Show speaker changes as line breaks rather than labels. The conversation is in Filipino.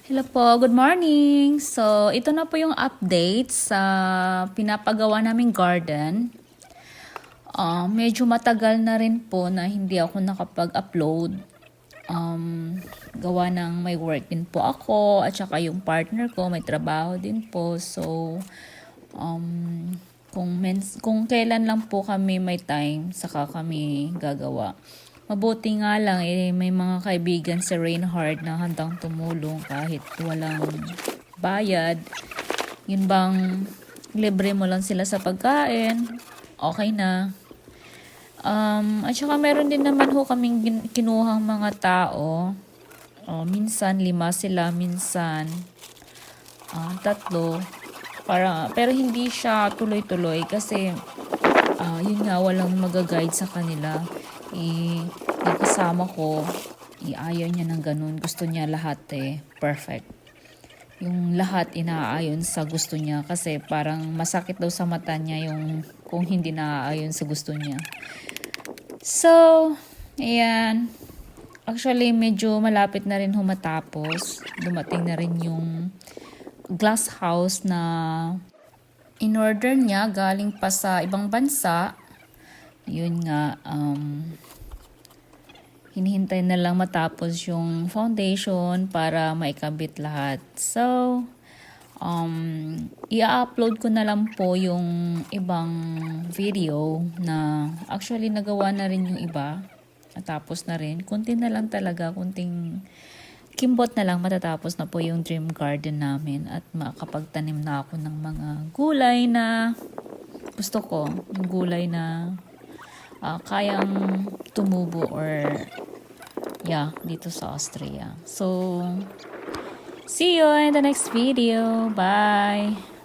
Hello po, good morning. So, ito na po yung update sa pinapagawa naming garden. Medyo matagal na rin po na hindi ako nakapag-upload. Gawa ng may work din po ako at saka yung partner ko may trabaho din po. So, kung kailan lang po kami may time, saka kami gagawa. Mabuti nga lang, may mga kaibigan si Reinhard na handang tumulong kahit walang bayad. Yun bang libre mo lang sila sa pagkain, okay na. At saka meron din naman ho kaming kinuhang mga tao. Minsan 5 sila, minsan 3. Pero hindi siya tuloy-tuloy kasi yun nga, walang mag-guide sa kanila. Yung kasama ko, ayaw niya ng ganun. Gusto niya lahat perfect. Yung lahat inaayon sa gusto niya kasi parang masakit daw sa mata niya yung kung hindi naaayon sa gusto niya. So, ayan. Actually, medyo malapit na rin matapos. Dumating na rin yung glass house na in-order niya galing pa sa ibang bansa. Yun nga, hinihintay na lang matapos yung foundation para maikabit lahat. So, i-upload ko na lang po yung ibang video na actually nagawa na rin yung iba. Natapos na rin. Kunti na lang talaga, kunting kimbot na lang matatapos na po yung dream garden namin at makakapagtanim na ako ng mga gulay na gusto ko. Yung gulay na kayang tumubo or dito sa Austria. So, see you in the next video. Bye!